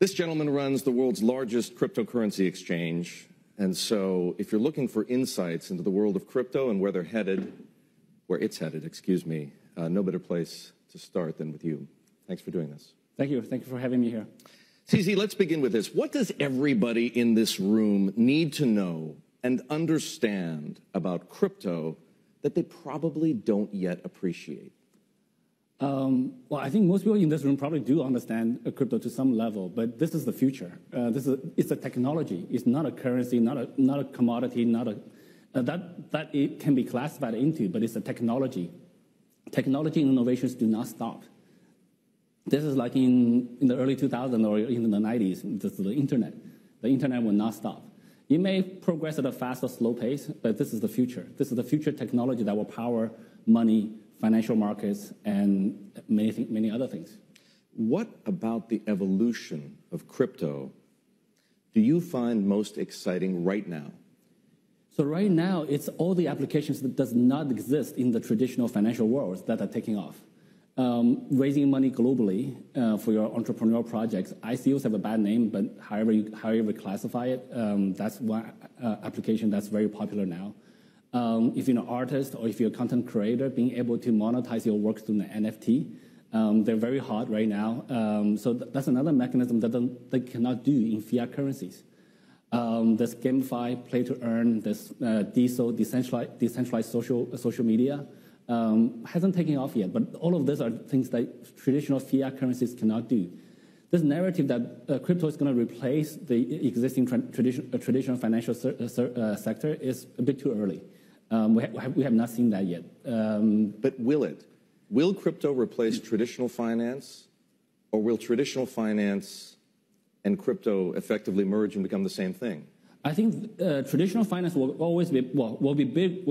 This gentleman runs the world's largest cryptocurrency exchange. And so if you're looking for insights into the world of crypto and where it's headed, excuse me, no better place to start than with you. Thanks for doing this. Thank you. Thank you for having me here. CZ, let's begin with this. What does everybody in this room need to know and understand about crypto that they probably don't yet appreciate? Well, I think most people in this room probably do understand crypto to some level, but this is the future. It's a technology. It's not a currency, not a commodity, that it can be classified into, but it's a technology. Technology and innovations do not stop. This is like in the early 2000s or in the 90s, this is the internet. The internet will not stop. It may progress at a fast or slow pace, but this is the future. This is the future technology that will power money, financial markets, and many other things. What about the evolution of crypto do you find most exciting right now? So right now, it's all the applications that does not exist in the traditional financial world that are taking off. Raising money globally for your entrepreneurial projects. ICOs have a bad name, but however you classify it, that's one application that's very popular now. If you're an artist or if you're a content creator, being able to monetize your works through an NFT, they're very hot right now. So that's another mechanism that they cannot do in fiat currencies. There's GameFi, play to earn, there's decentralized social media. Hasn't taken off yet, but all of these are things that traditional fiat currencies cannot do. This narrative that crypto is going to replace the existing traditional financial sector is a bit too early. We have not seen that yet. But will it? Will crypto replace traditional finance, or will traditional finance and crypto effectively merge and become the same thing? I think traditional finance will always be, will be big.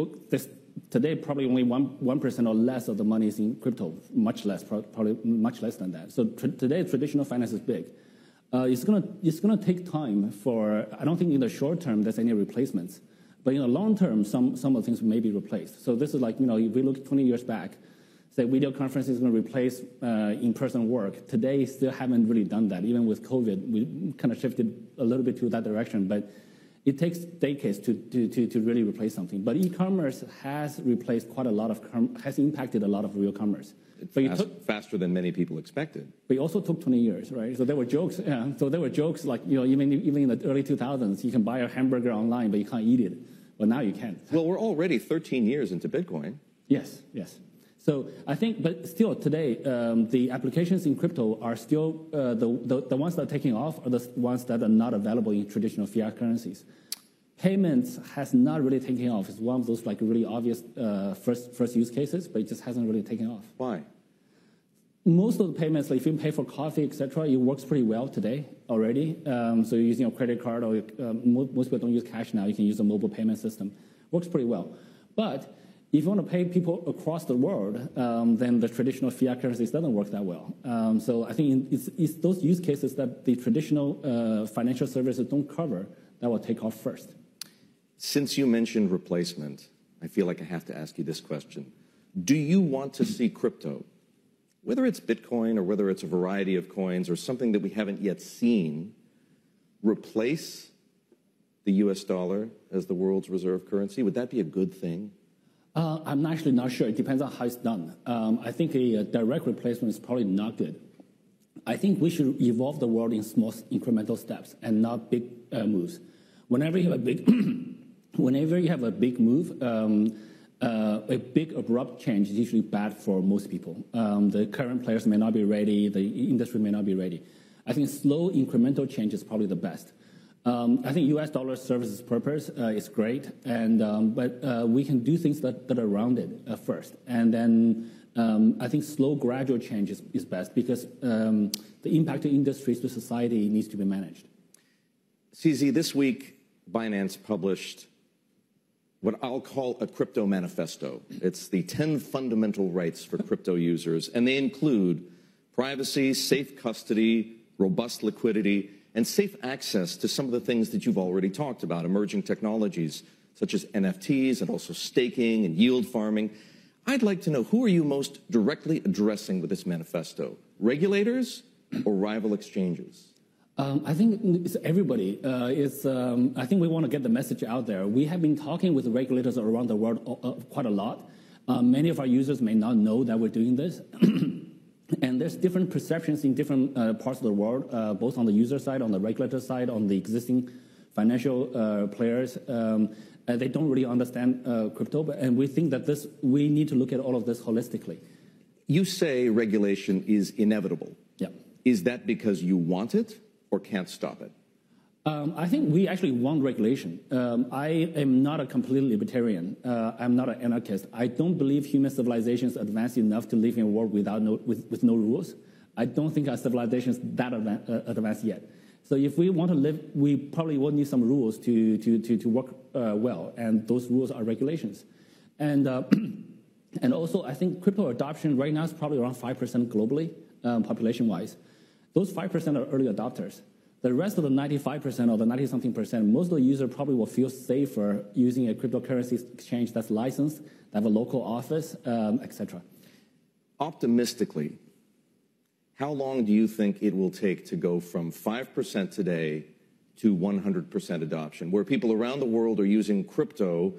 Today, probably only 1% or less of the money is in crypto, much less, probably much less than that. So today, traditional finance is big. It's gonna take time for, I don't think in the short term there's any replacements. But in the long term, some of the things may be replaced. So this is like, if we look 20 years back, say video conferencing is going to replace in-person work. Today, still haven't really done that. Even with COVID, we kind of shifted a little bit to that direction. But it takes decades to really replace something. But e-commerce has replaced quite a lot of, has impacted a lot of real commerce. Faster than many people expected. But it also took 20 years, right? So there were jokes. Yeah. So there were jokes like, even in the early 2000s, you can buy a hamburger online, but you can't eat it. Well, now you can. Well, we're already 13 years into Bitcoin. Yes. So I think, but still today, the applications in crypto are still, the ones that are taking off are the ones that are not available in traditional fiat currencies. Payments has not really taken off. It's one of those like really obvious first use cases, but it just hasn't really taken off. Why? Most of the payments, like if you pay for coffee, etc., it works pretty well today already. So you're using a credit card, or most people don't use cash now. You can use a mobile payment system. Works pretty well. But if you want to pay people across the world, then the traditional fiat currencies doesn't work that well. So I think it's those use cases that the traditional financial services don't cover that will take off first. Since you mentioned replacement, I feel like I have to ask you this question. Do you want to see crypto, whether it's Bitcoin or whether it's a variety of coins or something that we haven't yet seen, replace the US dollar as the world's reserve currency? Would that be a good thing? I'm actually not sure. It depends on how it's done. I think a direct replacement is probably not good. I think we should evolve the world in small incremental steps and not big moves. Whenever you have a big move, a big abrupt change is usually bad for most people. The current players may not be ready. The industry may not be ready. I think slow incremental change is probably the best. I think U.S. dollar serves its purpose. It's great, but we can do things that are rounded first, and then I think slow, gradual change is best because the impact to industries, to society needs to be managed. CZ, this week, Binance published what I'll call a crypto manifesto. It's the 10 fundamental rights for crypto users, and they include privacy, safe custody, robust liquidity, and safe access to some of the things that you've already talked about, emerging technologies such as NFTs and also staking and yield farming. I'd like to know, who are you most directly addressing with this manifesto? Regulators or rival exchanges? I think it's everybody. I think we want to get the message out there. We have been talking with regulators around the world quite a lot. Many of our users may not know that we're doing this. And there's different perceptions in different parts of the world, both on the user side, on the regulator side, on the existing financial players. They don't really understand crypto, and we think that we need to look at all of this holistically. You say regulation is inevitable. Yeah. Is that because you want it or can't stop it? I think we actually want regulation. I am not a complete libertarian. I'm not an anarchist. I don't believe human civilization is advanced enough to live in a world with no rules. I don't think our civilization is that advanced yet. So if we want to live, we probably will need some rules to work well, and those rules are regulations. And also, I think crypto adoption right now is probably around 5% globally, population-wise. Those 5% are early adopters. The rest of the 95% or the 90-something percent, most of the users probably will feel safer using a cryptocurrency exchange that's licensed, that have a local office, etc. Optimistically, how long do you think it will take to go from 5% today to 100% adoption, where people around the world are using crypto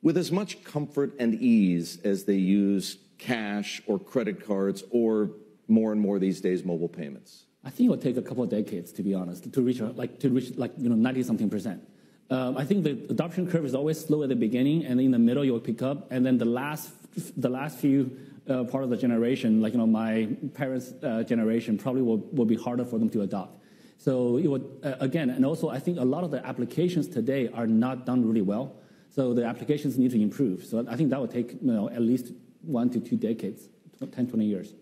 with as much comfort and ease as they use cash or credit cards or more and more these days mobile payments? I think it will take a couple of decades, to be honest, to reach 90-something percent. I think the adoption curve is always slow at the beginning, and in the middle you'll pick up, and then the last few part of the generation, like my parents' generation, probably will be harder for them to adopt. So it would again, and also I think a lot of the applications today are not done really well. So the applications need to improve. So I think that would take at least 1 to 2 decades, 10, 20 years.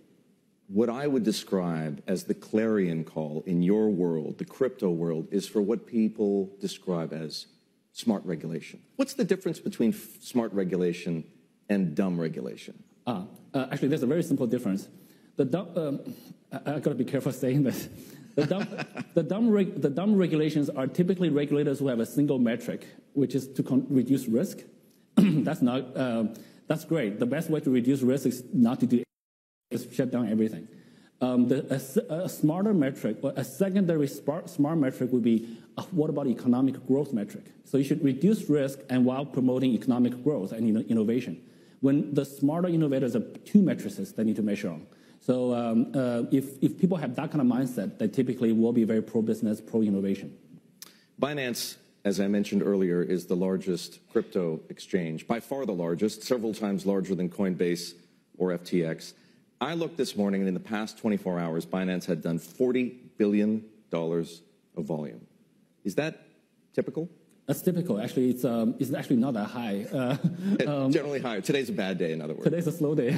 What I would describe as the clarion call in your world, the crypto world, is for what people describe as smart regulation. What's the difference between smart regulation and dumb regulation? Actually, there's a very simple difference. I got to be careful saying this. The dumb regulations are typically regulators who have a single metric, which is to reduce risk. That's great. The best way to reduce risk is not to do is shut down everything. A smarter metric, or a secondary smart metric would be, what about economic growth metric? So you should reduce risk and while promoting economic growth and innovation. When the smarter innovators have 2 matrices they need to measure on. So if people have that kind of mindset, they typically will be very pro-business, pro-innovation. Binance, as I mentioned earlier, is the largest crypto exchange, by far the largest, several times larger than Coinbase or FTX. I looked this morning, and in the past 24 hours, Binance had done $40 billion of volume. Is that typical? That's typical. Actually, it's actually not that high. Generally higher. Today's a bad day, in other words. Today's a slow day.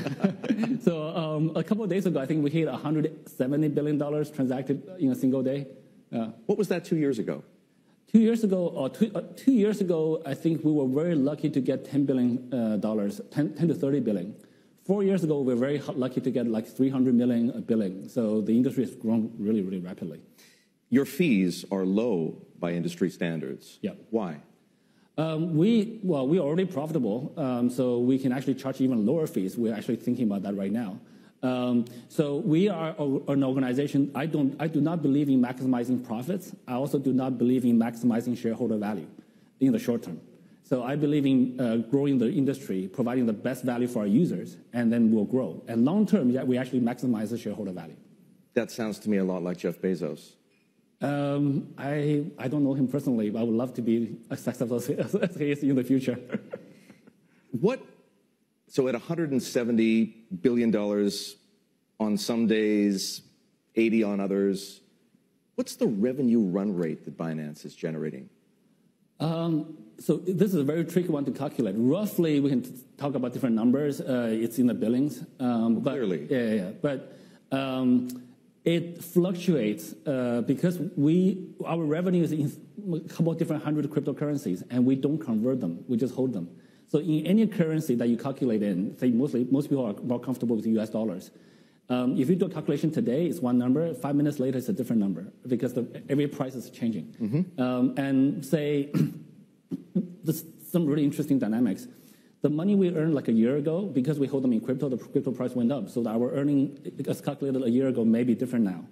So a couple of days ago, I think we hit $170 billion transacted in a single day. What was that 2 years ago? 2 years ago, 2 years ago, I think we were very lucky to get $10 billion, 10 to 30 billion. 4 years ago, we were very lucky to get like 300 million billing. So the industry has grown really, really rapidly. Your fees are low by industry standards. Yeah. Why? We are already profitable, so we can actually charge even lower fees. We're actually thinking about that right now. So we are an organization. I do not believe in maximizing profits. I also do not believe in maximizing shareholder value in the short term. So I believe in growing the industry, providing the best value for our users, and then we'll grow. And long term, we actually maximize the shareholder value. That sounds to me a lot like Jeff Bezos. I don't know him personally, but I would love to be as successful as he is in the future. So at $170 billion on some days, 80 on others, what's the revenue run rate that Binance is generating? So this is a very tricky one to calculate. Roughly, we can talk about different numbers. It's in the billings. Clearly. Yeah. But it fluctuates because our revenue is in a couple of different 100 cryptocurrencies, and we don't convert them. We just hold them. So in any currency that you calculate in, say most people are more comfortable with US dollars. If you do a calculation today, it's one number. 5 minutes later, it's a different number because every price is changing. Mm-hmm. And say, there's some really interesting dynamics. The money we earned like a year ago, because we hold them in crypto, the crypto price went up. So our earning, as calculated a year ago, may be different now.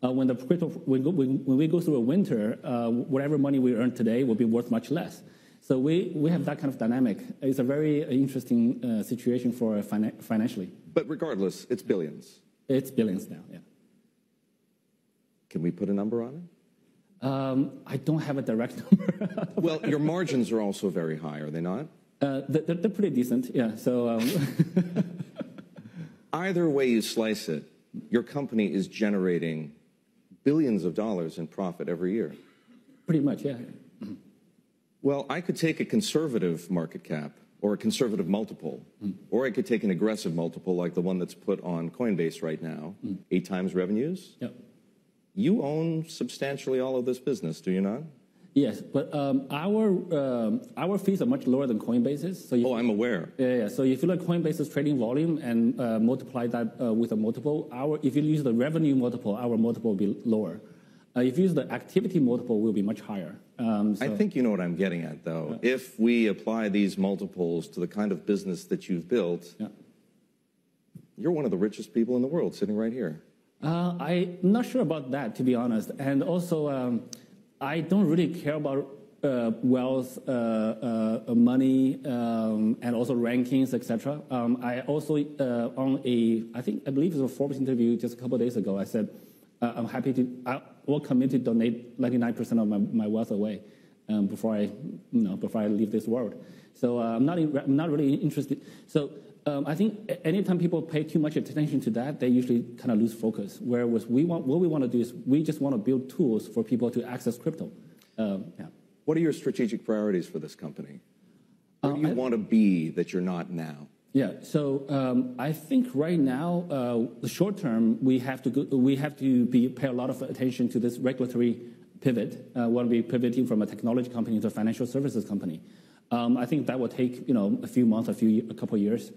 When we go through a winter, whatever money we earn today will be worth much less. So we have that kind of dynamic. It's a very interesting situation for financially. But regardless, it's billions. It's billions now, yeah. Can we put a number on it? I don't have a direct number. Well, your margins are also very high, are they not? They're pretty decent, yeah. So either way you slice it, your company is generating billions of dollars in profit every year. Pretty much, yeah. Well, I could take a conservative market cap or a conservative multiple, or I could take an aggressive multiple like the one that's put on Coinbase right now, 8 times revenues. Yep. You own substantially all of this business, do you not? Yes, but our fees are much lower than Coinbase's. So I'm aware. Yeah. So if you look at Coinbase's trading volume and multiply that with a multiple, if you use the revenue multiple, our multiple will be lower. If you use the activity multiple, will be much higher. I think you know what I'm getting at, though. Yeah. If we apply these multiples to the kind of business that you've built, you're one of the richest people in the world sitting right here. I'm not sure about that, to be honest. And also, I don't really care about wealth, money, and also rankings, etc. I also I believe it was a Forbes interview just a couple of days ago. I said I will commit to donate 99% of my wealth away before I leave this world. So I'm not really interested. So I think anytime people pay too much attention to that, they usually kind of lose focus. Whereas what we want to do is we just want to build tools for people to access crypto. What are your strategic priorities for this company? Where do you want to be that you're not now? Yeah, so I think right now, the short term, we have to pay a lot of attention to this regulatory pivot. We want to be pivoting from a technology company to a financial services company. I think that will take a few months, a couple of years.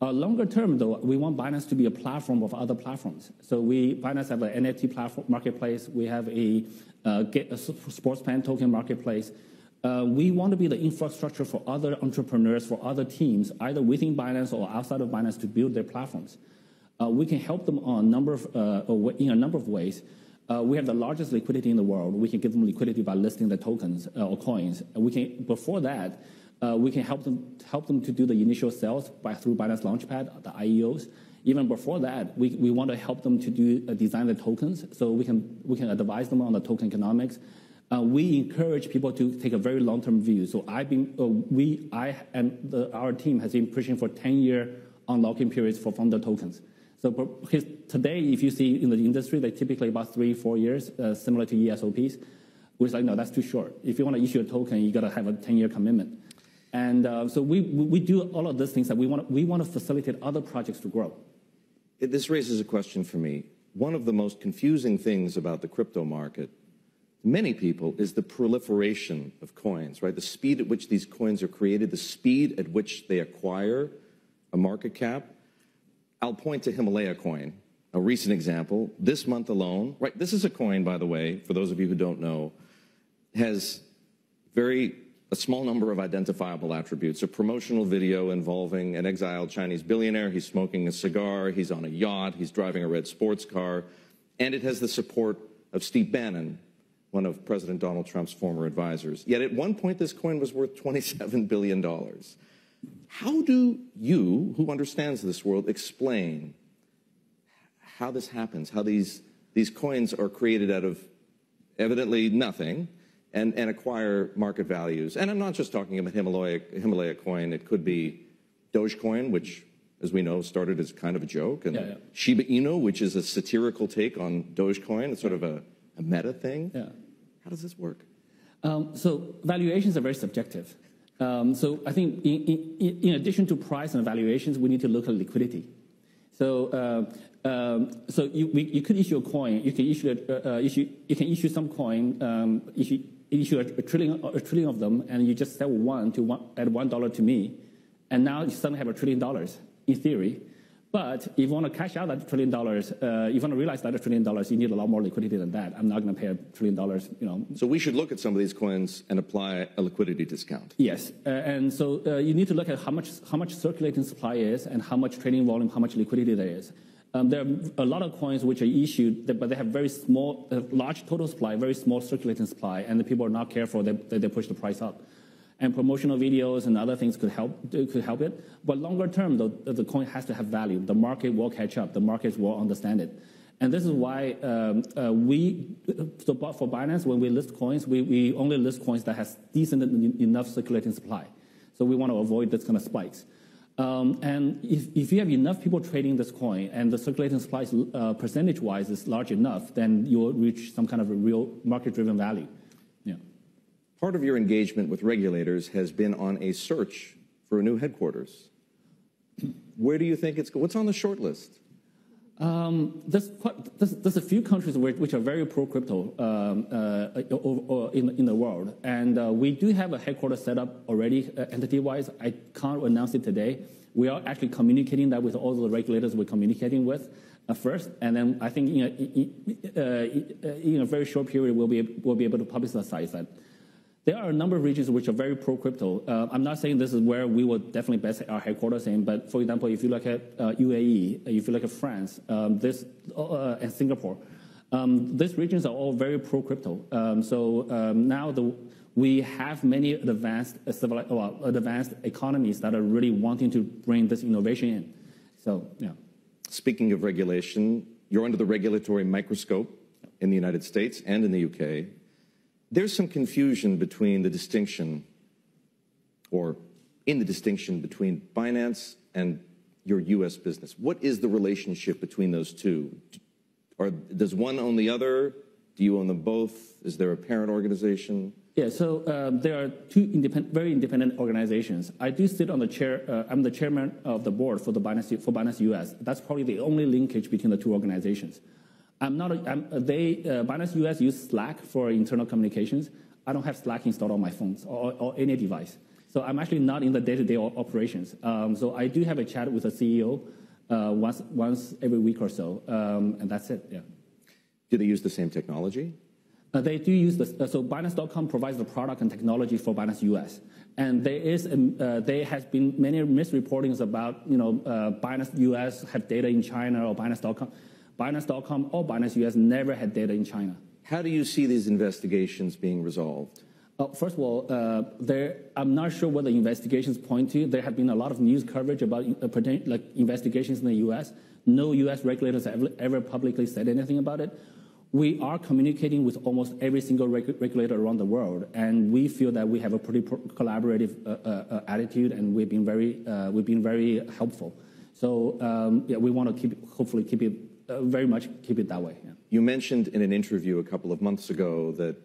Longer term, though, we want Binance to be a platform of other platforms. So Binance have an NFT platform marketplace. We have a sports fan token marketplace. We want to be the infrastructure for other entrepreneurs, for other teams, either within Binance or outside of Binance, to build their platforms. We can help them on in a number of ways. We have the largest liquidity in the world. We can give them liquidity by listing the tokens or coins. Before that, we can help them to do the initial sales through Binance Launchpad, the IEOs. Even before that, we want to help them to design the tokens, so we can advise them on the token economics. We encourage people to take a very long-term view. So our team has been pushing for 10-year unlocking periods for founder tokens. So today, if you see in the industry, they typically about 3-4 years, similar to ESOPs. We're like, no, that's too short. If you want to issue a token, you got to have a 10-year commitment. And so we do all of these things that we want to facilitate other projects to grow. This raises a question for me. One of the most confusing things about the crypto market, many people, is the proliferation of coins, right? The speed at which these coins are created, the speed at which they acquire a market cap. I'll point to Himalaya coin, a recent example. This month alone, right? This is a coin, by the way, for those of you who don't know, has a small number of identifiable attributes. A promotional video involving an exiled Chinese billionaire. He's smoking a cigar. He's on a yacht. He's driving a red sports car. And it has the support of Steve Bannon, one of President Donald Trump's former advisors. Yet at one point, this coin was worth $27 billion. How do you, who understands this world, explain how this happens, how these coins are created out of evidently nothing and acquire market values? And I'm not just talking about Himalaya coin. It could be Dogecoin, which, as we know, started as kind of a joke, and Shiba Inu, which is a satirical take on Dogecoin. It's sort of a meta thing. Yeah. How does this work? So valuations are very subjective. So I think in addition to price and valuations, we need to look at liquidity. So you could issue a coin. You can issue some coin. Issue a trillion of them, and you just sell one at $1 to me, and now you suddenly have $1 trillion in theory. But if you want to cash out that $1 trillion, if you want to realize that $1 trillion, you need a lot more liquidity than that. I'm not going to pay $1 trillion, So we should look at some of these coins and apply a liquidity discount. Yes, and so you need to look at how much circulating supply is and how much trading volume, how much liquidity there is. There are a lot of coins which are issued, but they have very small, large total supply, very small circulating supply, and the people are not careful, they push the price up. And promotional videos and other things could help it. But longer term, the coin has to have value. The market will catch up. The markets will understand it. And this is why for Binance, when we list coins, we only list coins that has decent enough circulating supply. So we want to avoid this kind of spikes. And if you have enough people trading this coin and the circulating supply percentage-wise is large enough, then you'll reach some kind of a real market-driven value. Yeah. Part of your engagement with regulators has been on a search for a new headquarters. Where do you think it's going? What's on the short list? There's a few countries which are very pro-crypto in the world. And we do have a headquarters set up already entity-wise. I can't announce it today. We are actually communicating that with all the regulators we're communicating with first. And then I think in a very short period, we'll be able to publicize that. There are a number of regions which are very pro-crypto. I'm not saying this is where we will definitely base our headquarters in, but for example, if you look at UAE, if you look at France, and Singapore, these regions are all very pro-crypto. Now we have many advanced economies that are really wanting to bring this innovation in. So, yeah. Speaking of regulation, you're under the regulatory microscope in the United States and in the UK. There's some confusion between the distinction, or in the distinction between Binance and your U.S. business. What is the relationship between those two? Or does one own the other? Do you own them both? Is there a parent organization? Yeah, so there are two very independent organizations. I do sit on the chair. I'm the chairman of the board for Binance US. That's probably the only linkage between the two organizations. Binance US use Slack for internal communications. I don't have Slack installed on my phones or any device. So I'm actually not in the day-to-day operations. So I do have a chat with the CEO once every week or so, and that's it, yeah. Do they use the same technology? They do use this. So Binance.com provides the product and technology for Binance US. And there has been many misreportings about, Binance US have data in China or Binance.com. Binance.com or Binance US never had data in China. How do you see these investigations being resolved? First of all, I'm not sure what the investigations point to. There have been a lot of news coverage about investigations in the U.S. No U.S. regulators have ever publicly said anything about it. We are communicating with almost every single regulator around the world, and we feel that we have a pretty collaborative attitude, and we've been very helpful. So we want to hopefully keep it that way. Yeah. You mentioned in an interview a couple of months ago that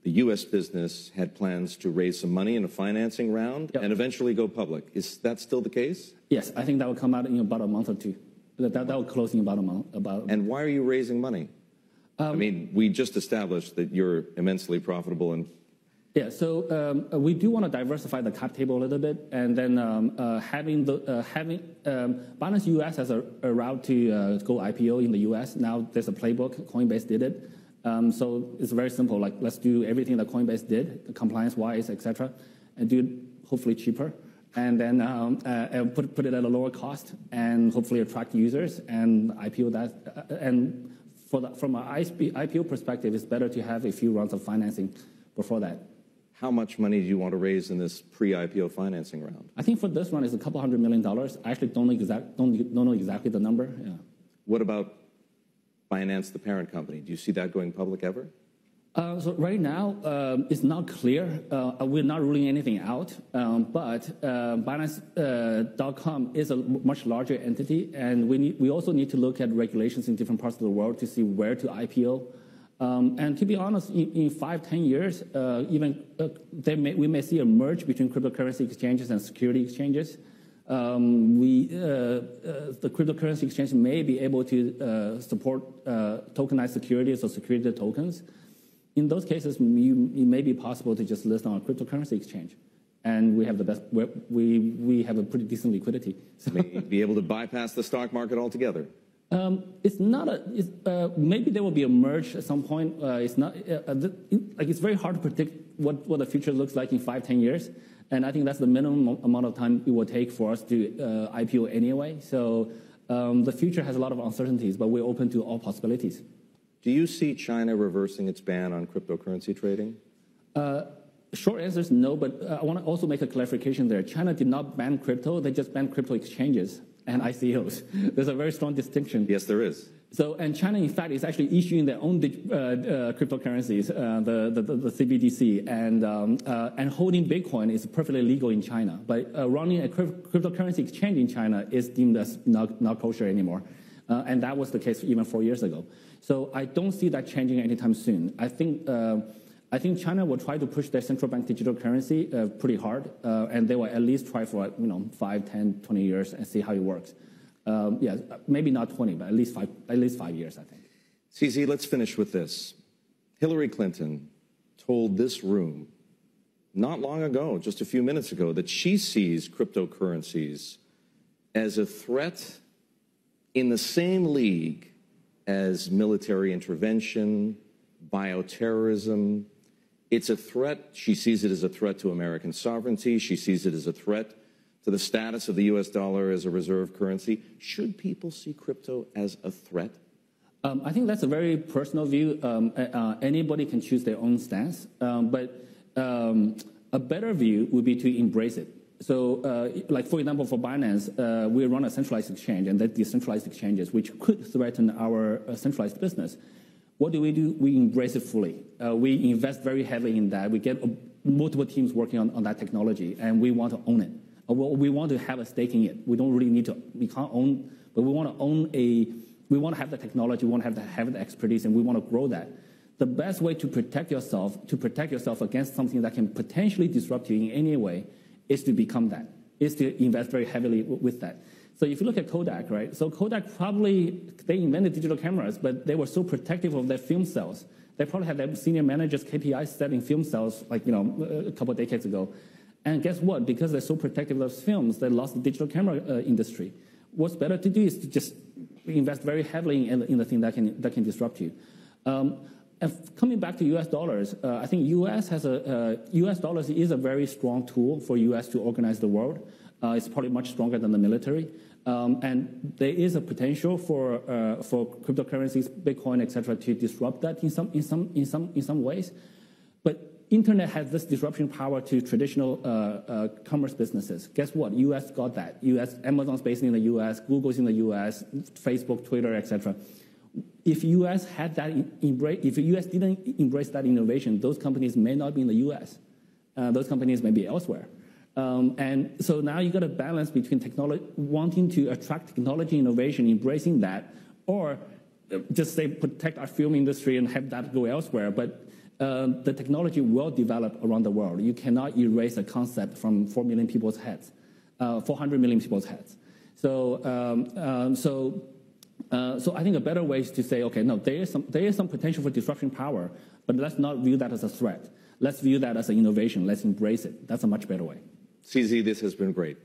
the U.S. business had plans to raise some money in a financing round and eventually go public. Is that still the case? Yes, I think that will come out in about a month or two. That will close in about a month. And why are you raising money? I mean, we just established that you're immensely profitable and. Yeah, so we do want to diversify the cap table a little bit, and then Binance US has a route to go IPO in the US. Now there's a playbook. Coinbase did it, so it's very simple. Like, let's do everything that Coinbase did, compliance-wise, etc., and do it hopefully cheaper, and then put it at a lower cost, and hopefully attract users and IPO that. And from an IPO perspective, it's better to have a few rounds of financing before that. How much money do you want to raise in this pre-IPO financing round? I think for this one, it's a couple $100 million. I actually don't know exactly the number. Yeah. What about Binance, the parent company? Do you see that going public ever? So right now, it's not clear. We're not ruling anything out. But Binance.com is a much larger entity, and we also need to look at regulations in different parts of the world to see where to IPO. And to be honest, in 5-10 years, we may see a merge between cryptocurrency exchanges and security exchanges. The cryptocurrency exchange may be able to support tokenized securities or security tokens. In those cases, it may be possible to just list on a cryptocurrency exchange, and we have we have a pretty decent liquidity. So. May be able to bypass the stock market altogether. It's not maybe there will be a merge at some point. It's not it's very hard to predict what the future looks like in 5-10 years, and I think that's the minimum amount of time it will take for us to IPO anyway. So The future has a lot of uncertainties, but we're open to all possibilities. Do you see China reversing its ban on cryptocurrency trading? Short answer is no, but I want to also make a clarification there. China did not ban crypto. They just banned crypto exchanges and ICOs. There's a very strong distinction. Yes, there is. So, and China, in fact, is actually issuing their own cryptocurrencies, the CBDC, and holding Bitcoin is perfectly legal in China. But running a cryptocurrency exchange in China is deemed as not kosher anymore. And that was the case even 4 years ago. So I don't see that changing anytime soon. I think China will try to push their central bank digital currency pretty hard, and they will at least try for 5, 10, 20 years and see how it works. Yeah, maybe not 20, but at least 5 years, I think. CZ, let's finish with this. Hillary Clinton told this room not long ago, just a few minutes ago, that she sees cryptocurrencies as a threat in the same league as military intervention, bioterrorism. It's a threat. She sees it as a threat to American sovereignty. She sees it as a threat to the status of the U.S. dollar as a reserve currency. Should people see crypto as a threat? I think that's a very personal view. Anybody can choose their own stance, but a better view would be to embrace it. So, like for example, for Binance, we run a centralized exchange, and that decentralized exchanges, which could threaten our centralized business. What do? We embrace it fully. We invest very heavily in that. We get multiple teams working on that technology, and we want to own it. We want to have a stake in it. We don't really need to. We can't own, but we want to own we want to have the technology. We want to have the expertise, and we want to grow that. The best way to protect yourself against something that can potentially disrupt you in any way, is to become that. Is to invest very heavily with that. So if you look at Kodak, right? So Kodak they invented digital cameras, but they were so protective of their film cells. They probably had their senior managers' KPIs set in film cells, like, a couple of decades ago. And guess what? Because they're so protective of those films, they lost the digital camera industry. What's better to do is to just invest very heavily in the thing that can disrupt you. And coming back to U.S. dollars, I think U.S. dollars is a very strong tool for U.S. to organize the world. It's probably much stronger than the military. And there is a potential for cryptocurrencies, Bitcoin, et cetera, to disrupt that in some ways. But internet has this disruption power to traditional commerce businesses. Guess what? U.S. got that. Amazon's based in the U.S., Google's in the U.S., Facebook, Twitter, et cetera. If U.S. had that if the U.S. didn't embrace that innovation, those companies may not be in the U.S. Those companies may be elsewhere. And so now you got a balance between wanting to attract technology innovation, embracing that, or just say protect our film industry and have that go elsewhere. But the technology will develop around the world. You cannot erase a concept from 4 million people's heads, 400 million people's heads. So I think a better way is to say, okay, no, there is some potential for disruption power, but let's not view that as a threat. Let's view that as an innovation. Let's embrace it. That's a much better way. CZ, this has been great.